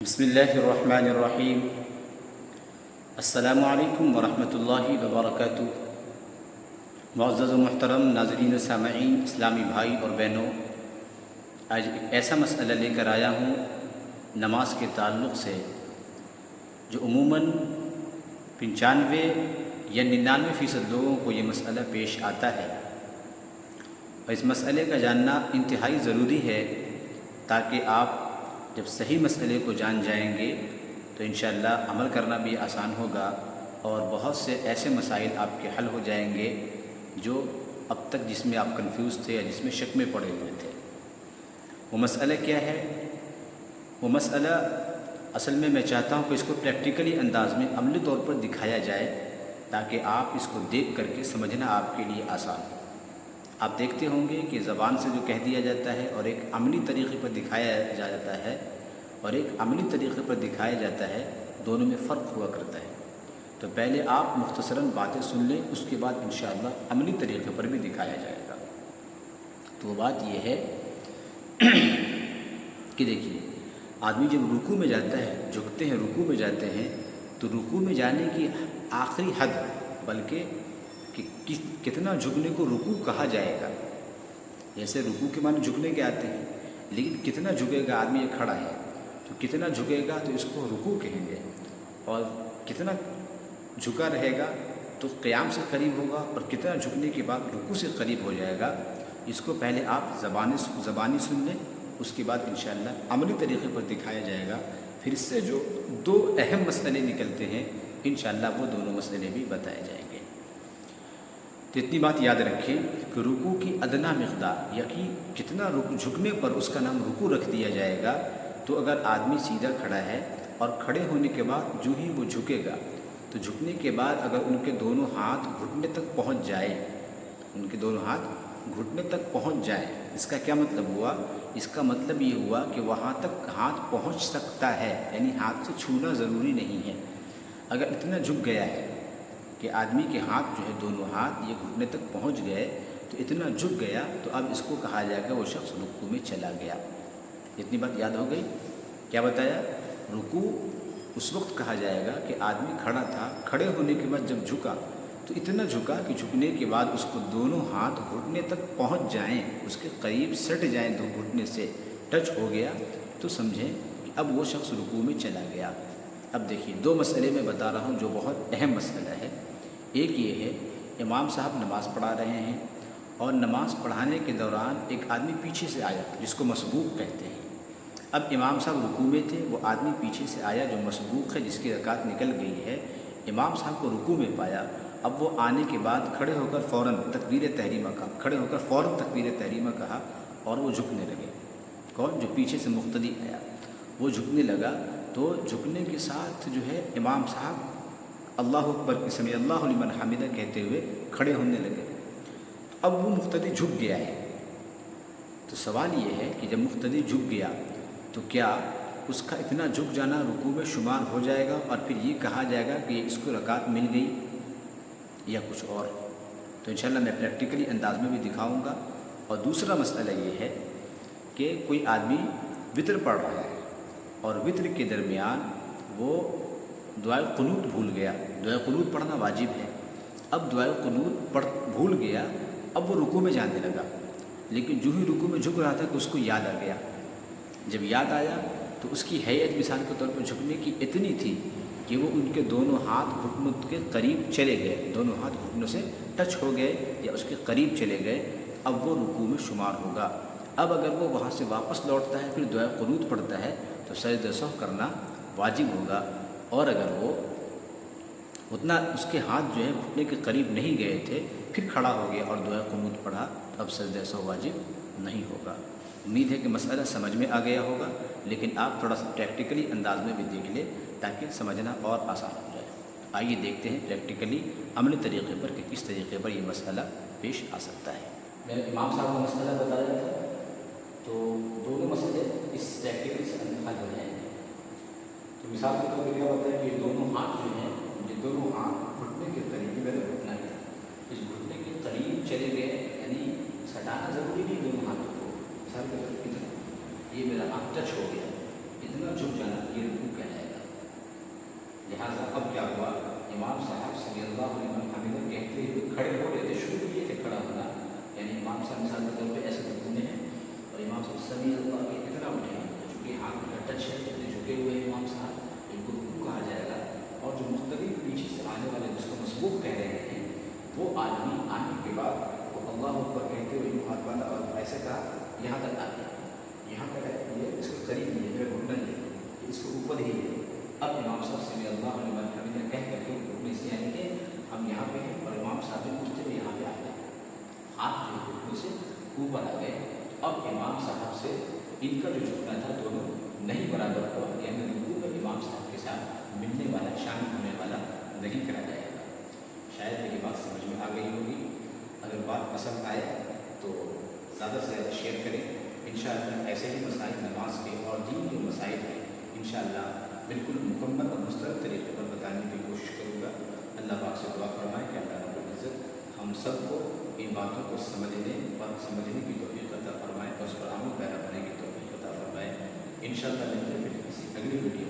بسم اللہ الرحمن الرحیم۔ السلام علیکم ورحمۃ اللہ وبرکاتہ۔ معزز و محترم ناظرین و سامعین، اسلامی بھائی اور بہنوں، آج ایک ایسا مسئلہ لے کر آیا ہوں نماز کے تعلق سے جو عموماً 95 یا 99% لوگوں کو یہ مسئلہ پیش آتا ہے، اور اس مسئلے کا جاننا انتہائی ضروری ہے تاکہ آپ جب صحیح مسئلے کو جان جائیں گے تو انشاءاللہ عمل کرنا بھی آسان ہوگا اور بہت سے ایسے مسائل آپ کے حل ہو جائیں گے جو اب تک جس میں آپ کنفیوز تھے یا جس میں شک میں پڑے ہوئے تھے۔ وہ مسئلہ کیا ہے؟ وہ مسئلہ اصل میں چاہتا ہوں کہ اس کو پریکٹیکلی انداز میں عملی طور پر دکھایا جائے تاکہ آپ اس کو دیکھ کر کے سمجھنا آپ کے لیے آسان ہو۔ آپ دیکھتے ہوں گے کہ زبان سے جو کہہ دیا جاتا ہے اور ایک عملی طریقے پر دکھایا جاتا ہے اور ایک عملی طریقے پر دکھایا جاتا ہے، دونوں میں فرق ہوا کرتا ہے۔ تو پہلے آپ مختصراً باتیں سن لیں، اس کے بعد انشاءاللہ عملی طریقے پر بھی دکھایا جائے گا۔ تو وہ بات یہ ہے کہ دیکھیے، آدمی جب رکوع میں جاتا ہے، جھکتے ہیں، رکوع میں جاتے ہیں، تو رکوع میں جانے کی آخری حد، بلکہ کہ کتنا جھکنے کو رکوع کہا جائے گا۔ جیسے رکوع کے معنی جھکنے کے آتے ہیں، لیکن کتنا جھکے گا؟ آدمی یہ کھڑا ہے تو کتنا جھکے گا تو اس کو رکوع کہیں گے، اور کتنا جھکا رہے گا تو قیام سے قریب ہوگا، اور کتنا جھکنے کے بعد رکوع سے قریب ہو جائے گا۔ اس کو پہلے آپ زبانی سن لیں، اس کے بعد انشاءاللہ عملی طریقے پر دکھایا جائے گا۔ پھر اس سے جو دو اہم مسئلے نکلتے ہیں انشاءاللہ وہ دونوں مسئلے بھی بتائے جائیں گے۔ تو اتنی بات یاد رکھیں کہ رکوع کی ادنا مقدار، یا کہ کتنا جھکنے پر اس کا نام رکوع رکھ دیا جائے گا۔ تو اگر آدمی سیدھا کھڑا ہے اور کھڑے ہونے کے بعد جو ہی وہ جھکے گا، تو جھکنے کے بعد اگر ان کے دونوں ہاتھ گھٹنے تک پہنچ جائے، ان کے دونوں ہاتھ گھٹنے تک پہنچ جائے، اس کا کیا مطلب ہوا؟ اس کا مطلب یہ ہوا کہ وہاں تک ہاتھ پہنچ سکتا ہے، یعنی ہاتھ سے چھونا ضروری نہیں ہے۔ اگر اتنا جھک گیا ہے کہ آدمی کے ہاتھ جو ہے، دونوں ہاتھ یہ گھٹنے تک پہنچ گئے، تو اتنا جھک گیا تو اب اس کو کہا جائے گا وہ شخص رکوع میں چلا گیا۔ اتنی بات یاد ہو گئی؟ کیا بتایا؟ رکوع اس وقت کہا جائے گا کہ آدمی کھڑا تھا، کھڑے ہونے کے بعد جب جھکا تو اتنا جھکا کہ جھکنے کے بعد اس کو دونوں ہاتھ گھٹنے تک پہنچ جائیں، اس کے قریب سٹ جائیں، دو گھٹنے سے ٹچ ہو گیا، تو سمجھیں کہ اب وہ شخص رکوع میں چلا گیا۔ اب دیکھیے، دو مسئلے میں بتا رہا ہوں جو بہت اہم مسئلہ ہے۔ ایک یہ ہے، امام صاحب نماز پڑھا رہے ہیں اور نماز پڑھانے کے دوران ایک آدمی پیچھے سے آیا جس کو مسبوق کہتے ہیں۔ اب امام صاحب رکوع میں تھے، وہ آدمی پیچھے سے آیا جو مسبوق ہے، جس کی رکعت نکل گئی ہے۔ امام صاحب کو رکوع میں پایا، اب وہ آنے کے بعد کھڑے ہو کر فوراً تکبیر تحریمہ کہا اور وہ جھکنے لگے۔ کون؟ جو پیچھے سے مقتدی آیا، وہ جھکنے لگا۔ تو جھکنے کے ساتھ جو ہے امام صاحب اللہ اکبر سمیع اللہ لمن حمدہ کہتے ہوئے کھڑے ہونے لگے۔ اب وہ مقتدی جھک گیا ہے، تو سوال یہ ہے کہ جب مقتدی جھک گیا تو کیا اس کا اتنا جھک جانا رکوع میں شمار ہو جائے گا اور پھر یہ کہا جائے گا کہ اس کو رکعت مل گئی، یا کچھ اور؟ تو انشاءاللہ میں پریکٹیکلی انداز میں بھی دکھاؤں گا۔ اور دوسرا مسئلہ یہ ہے کہ کوئی آدمی وتر پڑھ رہا ہے اور وتر کے درمیان وہ دعائے قنوت بھول گیا۔ دعائے قنوت پڑھنا واجب ہے۔ اب دعائے قنوت بھول گیا، اب وہ رکوع میں جانے لگا، لیکن جو ہی رکوع میں جھک رہا تھا کہ اس کو یاد آ گیا۔ جب یاد آیا تو اس کی ہیئت مثال کے طور پر جھکنے کی اتنی تھی کہ وہ ان کے دونوں ہاتھ گھٹنوں کے قریب چلے گئے، دونوں ہاتھ گھٹنوں سے ٹچ ہو گئے یا اس کے قریب چلے گئے، اب وہ رکوع میں شمار ہوگا۔ اب اگر وہ وہاں سے واپس لوٹتا ہے، پھر دعائے قنوت پڑھتا ہے، تو سجدہ سہو کرنا واجب ہوگا۔ اور اگر وہ اتنا اس کے ہاتھ جو ہے گھٹنے کے قریب نہیں گئے تھے، پھر کھڑا ہو گیا اور دعائے قنوت پڑھا، تو اب سجدہ سہو واجب نہیں ہوگا۔ امید ہے کہ مسئلہ سمجھ میں آ گیا ہوگا، لیکن آپ تھوڑا سا پریکٹیکلی انداز میں بھی دیکھ لیں تاکہ سمجھنا اور آسان ہو جائے۔ آئیے دیکھتے ہیں پریکٹیکلی عملی طریقے پر کہ کس طریقے پر یہ مسئلہ پیش آ سکتا ہے۔ میں نے امام صاحب کا مسئلہ بتایا تھا، تو دونوں مسئلے اس پریکٹیکل سے حل ہو جائیں گے۔ تو مثال کے طور پر کیا ہوتا ہے کہ دونوں ہاتھ جو ہیں، یہ دونوں ہاتھ گھٹنے کے قریب، میرا گھٹنا ہے، اس گھٹنے کے قریب چلے گئے، یعنی ہٹانا ضروری نہیں دونوں ہاتھوں کو۔ مثال کے طور پر یہ میرا ہاتھ ٹچ ہو گیا، اتنا جھک جانا یہ رکوع کہلائے گا۔ لہٰذا اب کیا ہوا، امام صاحب صلی اللہ علیہ وسلم کہتے ہوئے کھڑے ہو رہے تھے، شروع کیے تھے کھڑا ہونا، یعنی امام صاحب مثال کے طور پہ ایسے رکوع میں ہیں اور امام صاحب سمیع اللہ کے اتنا اٹھے ہیں، چونکہ ہاتھ کا ٹچ ہے، اتنے جھکے ہوئے ہیں امام صاحب، ان کو رکوع کہا جائے گا۔ اور جو مختلف پیچھے سے آنے والے جس کو مسبوق کہہ رہے ہیں، وہ آدمی آنے کے بعد وہ اللہ اکبر کہتے ہوئے یوں ہاتھ باندھا اور ایسے کہا یہاں تک آ گیا، یہاں تک یہ اس کے قریب نہیں ہے، میرا گھٹنا ہی ہے، اس کے اوپر ہی ہے۔ اب امام صاحب صلی اللہ علیہ وسلم کہہ کر کے رکنے سے یعنی کہ ہم یہاں پہ ہیں اور امام صاحب بھی پوچھتے ہوئے یہاں پہ آ گئے، ہاتھ جو رکنے سے اوپر آ گئے۔ اب امام صاحب سے ان کا جو جھکنا تھا دونوں نہیں برابر ہوا، یعنی رکوع میں امام صاحب کے ساتھ ملنے والا، شامل ہونے والا نہیں کرا جائے گا۔ شاید میری بات سمجھ میں آ گئی ہوگی۔ اگر بات پسند آئے تو زیادہ سے زیادہ شیئر کریں۔ انشاءاللہ ایسے ہی مسائل نماز کے اور دین کے مسائل ہیں انشاءاللہ بالکل مکمل اور مسترد طریقے پر بتانے کی کوشش کروں گا۔ اللہ پاک سے دعا فرمائے کہ اللہ رب العزت ہم سب کو ان باتوں کو سمجھنے اور سمجھنے کی توفیق عطا فرمائے اور اس پر عمل پیرا کرنے کی توفیق عطا فرمائے۔ انشاءاللہ ملتے ہیں پھر کسی اگلی ویڈیو